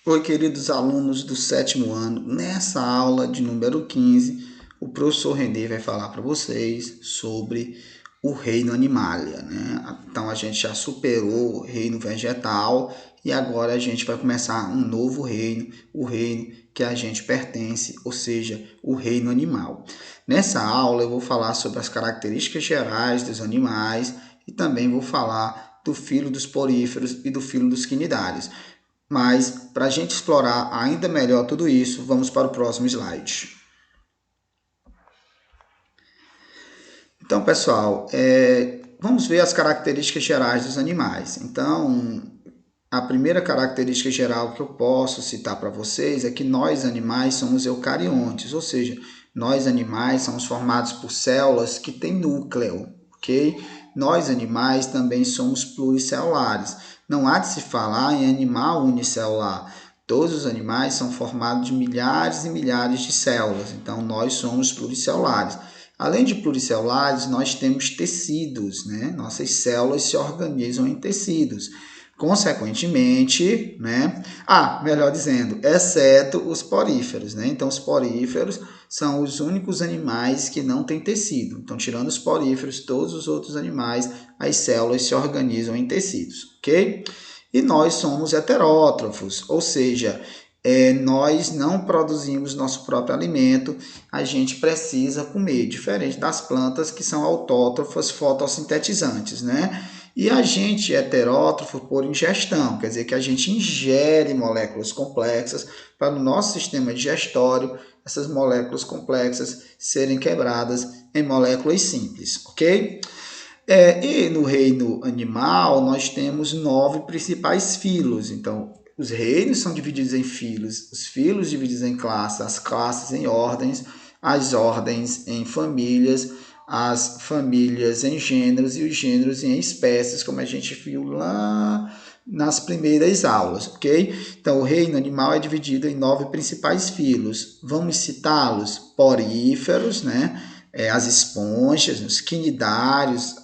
Oi, queridos alunos do 7º ano. Nessa aula de número 15, o professor René vai falar para vocês sobre o reino animalia, né? Então, a gente já superou o reino vegetal e agora a gente vai começar um novo reino, o reino que a gente pertence, ou seja, o reino animal. Nessa aula, eu vou falar sobre as características gerais dos animais e também vou falar do filo dos poríferos e do filo dos quinidários. Mas, para a gente explorar ainda melhor tudo isso, vamos para o próximo slide. Então, pessoal, vamos ver as características gerais dos animais. Então, a primeira característica geral que eu posso citar para vocês é que nós, animais, somos eucariontes, ou seja, nós, animais, somos formados por células que têm núcleo, ok? Nós, animais, também somos pluricelulares. Não há de se falar em animal unicelular. Todos os animais são formados de milhares e milhares de células, então nós somos pluricelulares. Além de pluricelulares, nós temos tecidos, né? Nossas células se organizam em tecidos. Consequentemente, né? Melhor dizendo, exceto os poríferos, né? Então, os poríferos são os únicos animais que não têm tecido. Então, tirando os poríferos, todos os outros animais, as células se organizam em tecidos, ok? E nós somos heterótrofos, ou seja, nós não produzimos nosso próprio alimento, a gente precisa comer, diferente das plantas que são autótrofas fotossintetizantes, né? E a gente é heterótrofo por ingestão, quer dizer que a gente ingere moléculas complexas para o nosso sistema digestório, essas moléculas complexas serem quebradas em moléculas simples, ok? E no reino animal nós temos 9 principais filos, então os reinos são divididos em filos, os filos divididos em classes, as classes em ordens, as ordens em famílias, as famílias em gêneros e os gêneros em espécies, como a gente viu lá nas primeiras aulas, ok? Então, o reino animal é dividido em 9 principais filos. Vamos citá-los? Poríferos, né? As esponjas, os quinidários,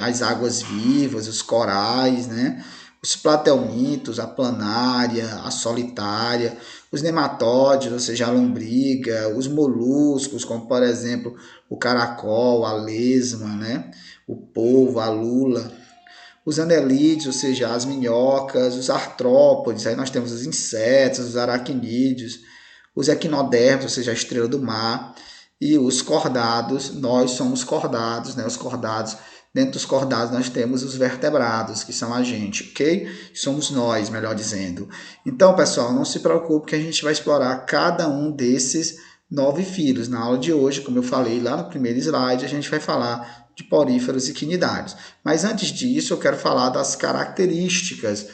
as águas-vivas, os corais, né? Os platelmintos, a planária, a solitária, os nematóides, ou seja, a lombriga, os moluscos, como por exemplo o caracol, a lesma, né? O polvo, a lula, os anelídeos, ou seja, as minhocas, os artrópodes, aí nós temos os insetos, os aracnídeos, os equinodermos, ou seja, a estrela do mar, e os cordados, nós somos cordados, né? Os cordados, dentro dos cordados nós temos os vertebrados, que são a gente, ok? Somos nós, melhor dizendo. Então, pessoal, não se preocupe que a gente vai explorar cada um desses 9 filos. Na aula de hoje, como eu falei lá no primeiro slide, a gente vai falar de poríferos e quinidários. Mas antes disso, eu quero falar das características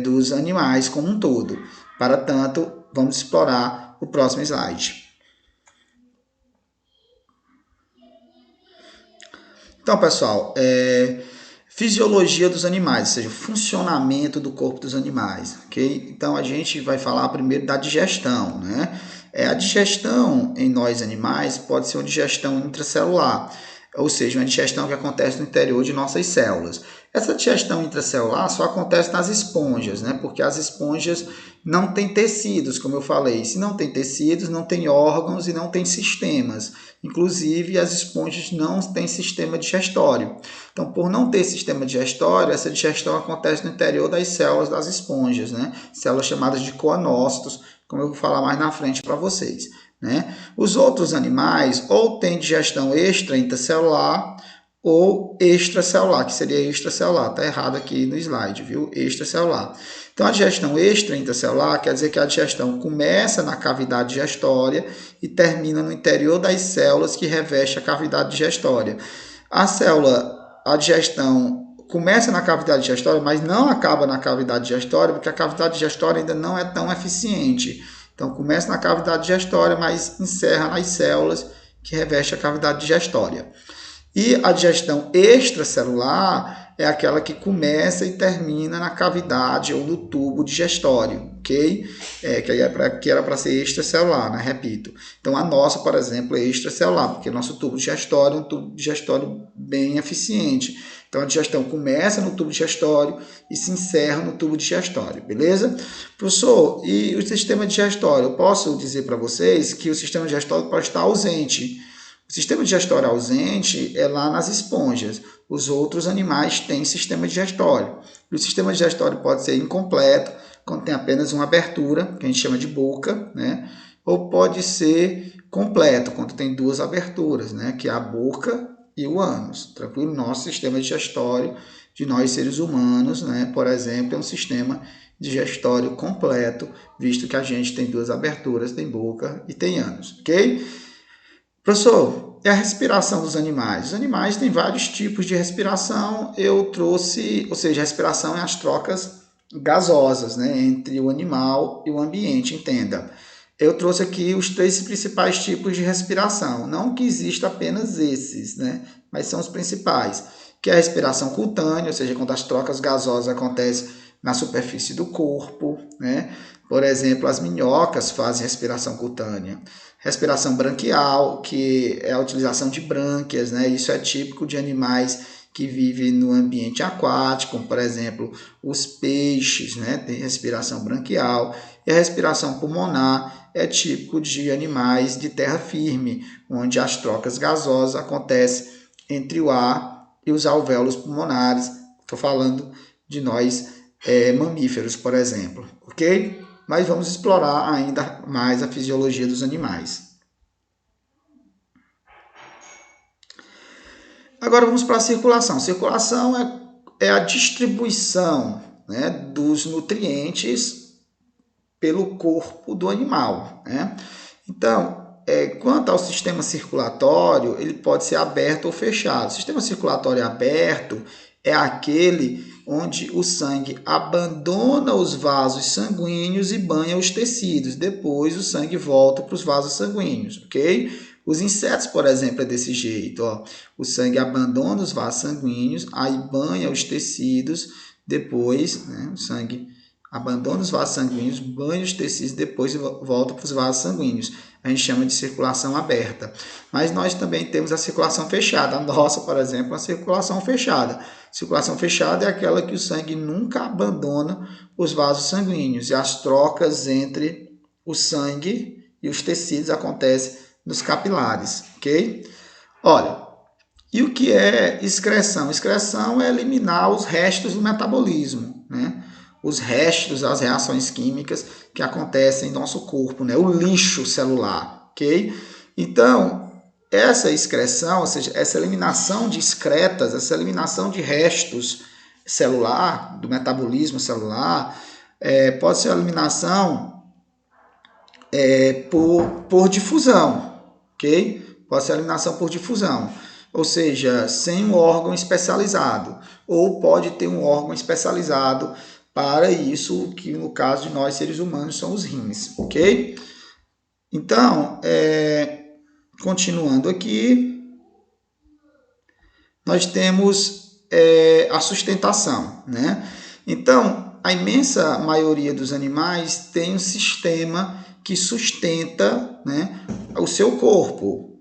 dos animais como um todo. Para tanto, vamos explorar o próximo slide. Então, pessoal, fisiologia dos animais, ou seja, o funcionamento do corpo dos animais, ok? Então, a gente vai falar primeiro da digestão, né? A digestão em nós animais pode ser uma digestão intracelular, ou seja, uma digestão que acontece no interior de nossas células. Essa digestão intracelular só acontece nas esponjas, né? Porque as esponjas não têm tecidos, como eu falei. Se não tem tecidos, não tem órgãos e não tem sistemas. Inclusive, as esponjas não têm sistema digestório. Então, por não ter sistema digestório, essa digestão acontece no interior das células das esponjas, né? Células chamadas de coanócitos, como eu vou falar mais na frente para vocês, né? Os outros animais ou têm digestão intracelular ou extracelular, que seria extracelular. Está errado aqui no slide, viu? Extracelular. Então, a digestão intracelular quer dizer que a digestão começa na cavidade digestória e termina no interior das células que reveste a cavidade digestória. A digestão começa na cavidade digestória, mas não acaba na cavidade digestória, porque a cavidade digestória ainda não é tão eficiente. Então, começa na cavidade digestória, mas encerra nas células que reveste a cavidade digestória. E a digestão extracelular é aquela que começa e termina na cavidade ou no tubo digestório, ok? Que era para ser extracelular, né? Repito. Então, a nossa, por exemplo, é extracelular, porque nosso tubo digestório é um tubo digestório bem eficiente. Então, a digestão começa no tubo digestório e se encerra no tubo digestório, beleza? Professor, e o sistema digestório? Eu posso dizer para vocês que o sistema digestório pode estar ausente. O sistema digestório ausente é lá nas esponjas. Os outros animais têm sistema digestório. E o sistema digestório pode ser incompleto, quando tem apenas uma abertura, que a gente chama de boca, né? Ou pode ser completo, quando tem duas aberturas, né? Que é a boca e o ânus. Tranquilo? Nosso sistema digestório de nós seres humanos, né? Por exemplo, é um sistema digestório completo, visto que a gente tem duas aberturas, tem boca e tem ânus, ok? Professor, é a respiração dos animais. Os animais têm vários tipos de respiração. Eu trouxe, ou seja, a respiração é as trocas gasosas, né, entre o animal e o ambiente, entenda. Eu trouxe aqui os 3 principais tipos de respiração. Não que exista apenas esses, né, mas são os principais. Que é a respiração cutânea, ou seja, quando as trocas gasosas acontecem na superfície do corpo, né? Por exemplo, as minhocas fazem respiração cutânea. Respiração branquial, que é a utilização de brânquias, né? Isso é típico de animais que vivem no ambiente aquático, como, por exemplo, os peixes, né? Tem respiração branquial. E a respiração pulmonar é típico de animais de terra firme, onde as trocas gasosas acontecem entre o ar e os alvéolos pulmonares. Estou falando de nós mamíferos, por exemplo, ok? Mas vamos explorar ainda mais a fisiologia dos animais. Agora vamos para a circulação. Circulação é a distribuição, né, dos nutrientes pelo corpo do animal, né? Então, quanto ao sistema circulatório, ele pode ser aberto ou fechado. O sistema circulatório aberto é aquele onde o sangue abandona os vasos sanguíneos e banha os tecidos. Depois o sangue volta para os vasos sanguíneos, ok? Os insetos, por exemplo, é desse jeito, ó. O sangue abandona os vasos sanguíneos, aí banha os tecidos, depois, né, o sangue abandona os vasos sanguíneos, banha os tecidos, depois volta para os vasos sanguíneos. A gente chama de circulação aberta. Mas nós também temos a circulação fechada. A nossa, por exemplo, é uma circulação fechada. Circulação fechada é aquela que o sangue nunca abandona os vasos sanguíneos e as trocas entre o sangue e os tecidos acontecem nos capilares, ok? Olha, e o que é excreção? Excreção é eliminar os restos do metabolismo, né? Os restos das reações químicas que acontecem em nosso corpo, né? O lixo celular, ok? Então, essa excreção, ou seja, essa eliminação de excretas, essa eliminação de restos celular, do metabolismo celular, pode ser a eliminação por difusão, ok? Pode ser a eliminação por difusão, ou seja, sem um órgão especializado, ou pode ter um órgão especializado para isso, que no caso de nós seres humanos são os rins, ok? Então, continuando aqui, nós temos a sustentação, né? Então, a imensa maioria dos animais tem um sistema que sustenta, né, o seu corpo.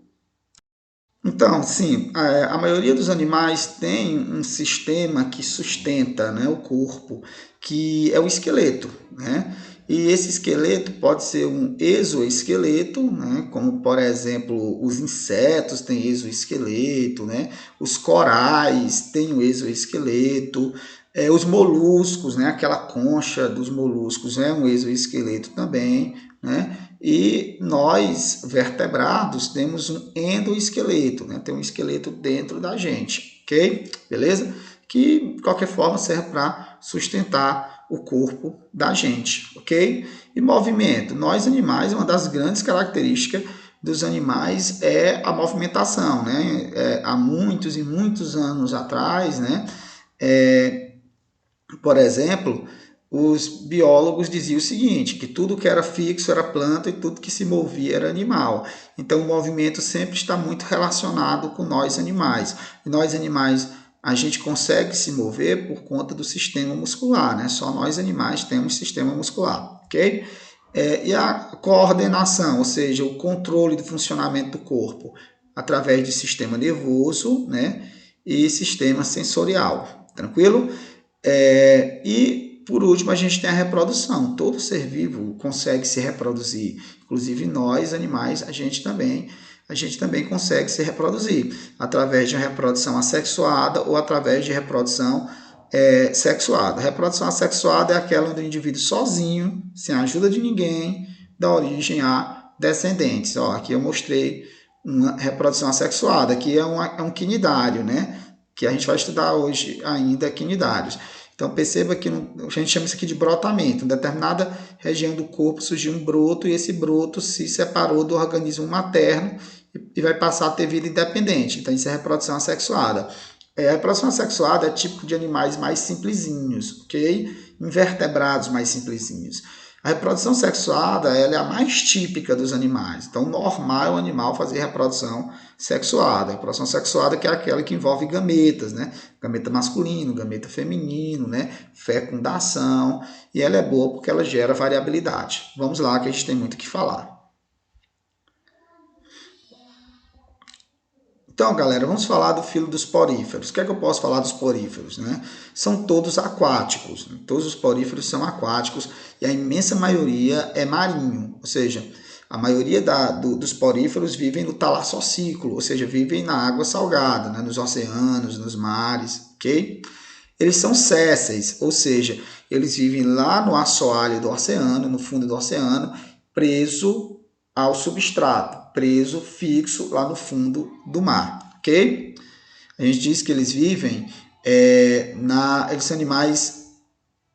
Então, sim, a maioria dos animais tem um sistema que sustenta, né, o corpo, que é o esqueleto, né? E esse esqueleto pode ser um exoesqueleto, né? Como, por exemplo, os insetos têm exoesqueleto, né? Os corais têm o exoesqueleto, os moluscos, né? Aquela concha dos moluscos é um exoesqueleto também, né? E nós, vertebrados, temos um endoesqueleto, né? Tem um esqueleto dentro da gente, ok? Beleza? Que, de qualquer forma, serve para sustentar o corpo da gente, ok? E movimento. Nós, animais, uma das grandes características dos animais é a movimentação, né? Há muitos e muitos anos atrás, né? Por exemplo, os biólogos diziam o seguinte, que tudo que era fixo era planta e tudo que se movia era animal. Então, o movimento sempre está muito relacionado com nós animais. E nós animais a gente consegue se mover por conta do sistema muscular, né? Só nós animais temos sistema muscular, ok? E a coordenação, ou seja, o controle do funcionamento do corpo através de sistema nervoso, né? E sistema sensorial, tranquilo? E por último a gente tem a reprodução. Todo ser vivo consegue se reproduzir, inclusive nós animais a gente também consegue se reproduzir através de uma reprodução assexuada ou através de reprodução sexuada. A reprodução assexuada é aquela onde o indivíduo sozinho, sem a ajuda de ninguém, dá origem a descendentes. Ó, aqui eu mostrei uma reprodução assexuada, que é um quinidário, né? Que a gente vai estudar hoje ainda quinidários. Então perceba que a gente chama isso aqui de brotamento. Em determinada região do corpo surgiu um broto e esse broto se separou do organismo materno e vai passar a ter vida independente. Então isso é reprodução assexuada. A reprodução assexuada é típico de animais mais simplesinhos, ok? Invertebrados mais simplesinhos. A reprodução sexuada ela é a mais típica dos animais. Então, normal é o animal fazer reprodução sexuada. A reprodução sexuada que é aquela que envolve gametas, né? Gameta masculino, gameta feminino, né? Fecundação. E ela é boa porque ela gera variabilidade. Vamos lá que a gente tem muito o que falar. Então, galera, vamos falar do filo dos poríferos. O que é que eu posso falar dos poríferos, né? São todos aquáticos. Todos os poríferos são aquáticos e a imensa maioria é marinho. Ou seja, a maioria dos poríferos vivem no talassociclo, ou seja, vivem na água salgada, né? Nos oceanos, nos mares, ok? Eles são sésseis, ou seja, eles vivem lá no assoalho do oceano, no fundo do oceano, preso ao substrato, preso, fixo lá no fundo do mar, ok? A gente diz que eles vivem, eles são animais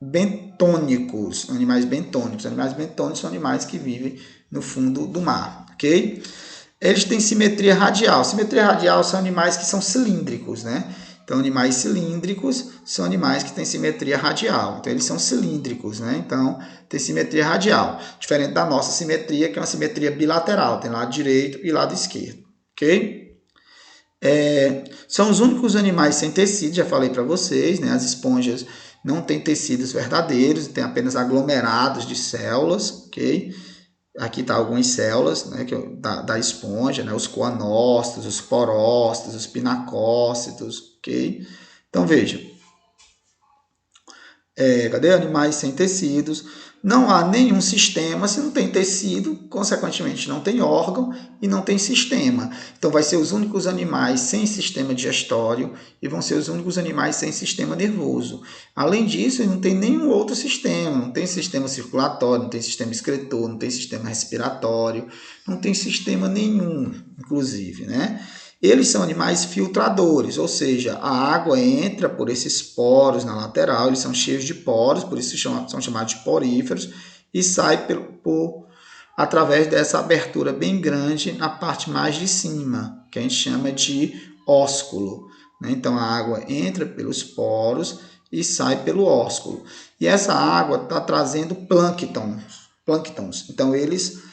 bentônicos, Animais bentônicos são animais que vivem no fundo do mar, ok? Eles têm simetria radial. Simetria radial são animais que são cilíndricos, né? Então, animais cilíndricos são animais que têm simetria radial. Então, eles são cilíndricos, né? Então, tem simetria radial. Diferente da nossa simetria, que é uma simetria bilateral. Tem lado direito e lado esquerdo, ok? São os únicos animais sem tecido, já falei para vocês, né? As esponjas não têm tecidos verdadeiros, tem apenas aglomerados de células, ok? Aqui está algumas células, né, da esponja, né, os coanócitos, os porócitos, os pinacócitos, ok? Então, veja, cadê animais sem tecidos? Não há nenhum sistema, se não tem tecido, consequentemente não tem órgão e não tem sistema. Então vai ser os únicos animais sem sistema digestório e vão ser os únicos animais sem sistema nervoso. Além disso, não tem nenhum outro sistema, não tem sistema circulatório, não tem sistema excretor, não tem sistema respiratório, não tem sistema nenhum, inclusive, né? Eles são animais filtradores, ou seja, a água entra por esses poros na lateral, eles são cheios de poros, por isso são chamados de poríferos, e sai através dessa abertura bem grande na parte mais de cima, que a gente chama de ósculo, né? Então, a água entra pelos poros e sai pelo ósculo. E essa água está trazendo plânctons. Então, eles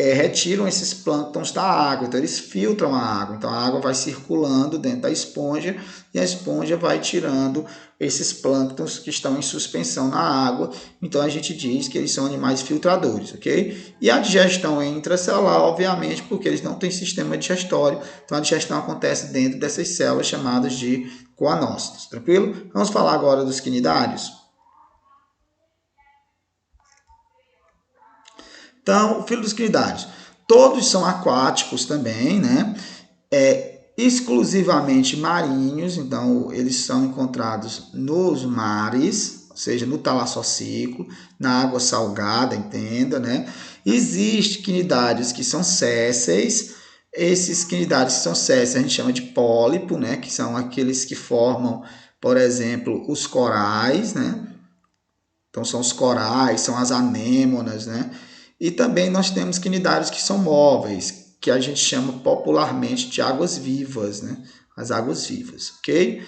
retiram esses plânctons da água, então eles filtram a água, então a água vai circulando dentro da esponja e a esponja vai tirando esses plânctons que estão em suspensão na água, então a gente diz que eles são animais filtradores, ok? E a digestão é intracelular, obviamente, porque eles não têm sistema digestório, então a digestão acontece dentro dessas células chamadas de coanócitos, tranquilo? Vamos falar agora dos quinidários. Então, o filo dos quinidários, todos são aquáticos também, né? Exclusivamente marinhos, então eles são encontrados nos mares, ou seja, no talassociclo, na água salgada, entenda, né? Existem quinidários que são sésseis, esses quinidários que são sésseis a gente chama de pólipo, né? Que são aqueles que formam, por exemplo, os corais, né? Então são os corais, são as anêmonas, né? E também nós temos quinidários que são móveis, que a gente chama popularmente de águas vivas, né? As águas vivas, ok?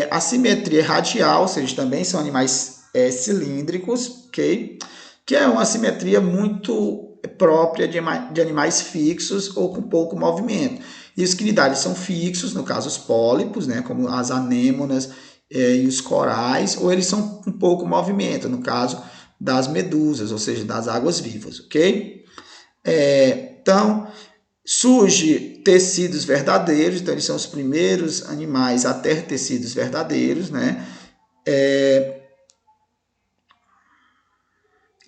A simetria radial, ou seja, também são animais cilíndricos, ok? Que é uma simetria muito própria de animais fixos ou com pouco movimento. E os cnidários são fixos, no caso os pólipos, né, como as anêmonas e os corais, ou eles são com pouco movimento, no caso das medusas, ou seja, das águas vivas, ok? Então, surge tecidos verdadeiros, então eles são os primeiros animais a ter tecidos verdadeiros, né?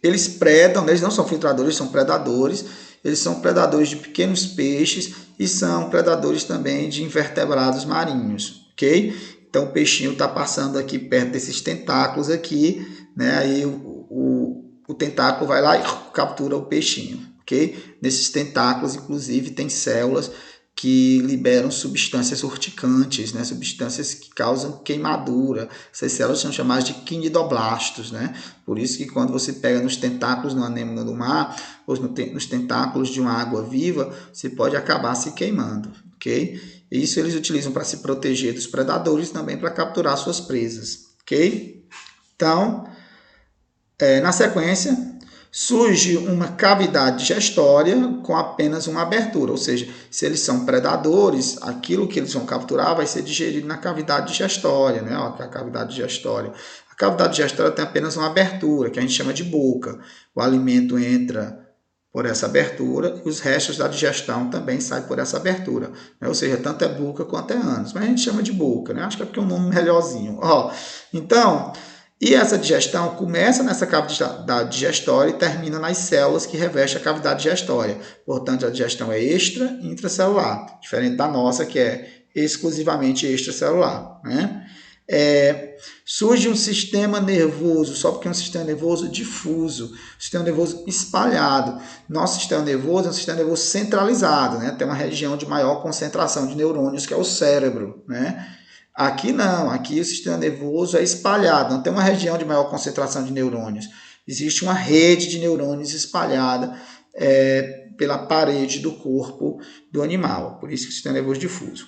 Eles predam, né? Eles não são filtradores, são predadores. Eles são predadores de pequenos peixes e são predadores também de invertebrados marinhos, ok? Então o peixinho está passando aqui perto desses tentáculos aqui, né? Aí o tentáculo vai lá e captura o peixinho, ok? Nesses tentáculos, inclusive, tem células que liberam substâncias urticantes, né? Substâncias que causam queimadura. Essas células são chamadas de quinidoblastos, né? Por isso que quando você pega nos tentáculos de uma anêmona do mar, ou nos tentáculos de uma água viva, você pode acabar se queimando, ok? Isso eles utilizam para se proteger dos predadores e também para capturar suas presas, ok? Então, na sequência, surge uma cavidade digestória com apenas uma abertura, ou seja, se eles são predadores, aquilo que eles vão capturar vai ser digerido na cavidade digestória, né? Ó, a cavidade digestória. A cavidade digestória tem apenas uma abertura, que a gente chama de boca. O alimento entra por essa abertura e os restos da digestão também saem por essa abertura, né? Ou seja, tanto é boca quanto é ânus, mas a gente chama de boca, né? Acho que é porque é um nome melhorzinho. Ó, então, e essa digestão começa nessa cavidade digestória e termina nas células que revestem a cavidade digestória. Portanto, a digestão é extra e intracelular, diferente da nossa, que é exclusivamente extracelular, né? Surge um sistema nervoso, só porque é um sistema nervoso difuso, sistema nervoso espalhado. Nosso sistema nervoso é um sistema nervoso centralizado, né? Tem uma região de maior concentração de neurônios, que é o cérebro, né? Aqui não, aqui o sistema nervoso é espalhado, não tem uma região de maior concentração de neurônios. Existe uma rede de neurônios espalhada pela parede do corpo do animal, por isso que o sistema nervoso difuso.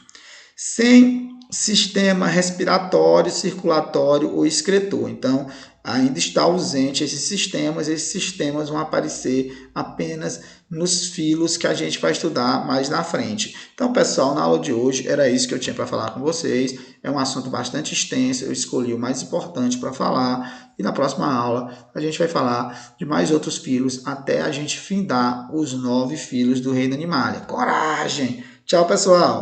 Sem sistema respiratório, circulatório ou excretor. Então, ainda está ausente esses sistemas vão aparecer apenas nos filos que a gente vai estudar mais na frente. Então, pessoal, na aula de hoje era isso que eu tinha para falar com vocês. É um assunto bastante extenso, eu escolhi o mais importante para falar e na próxima aula a gente vai falar de mais outros filos até a gente findar os 9 filos do reino animal. Coragem! Tchau, pessoal!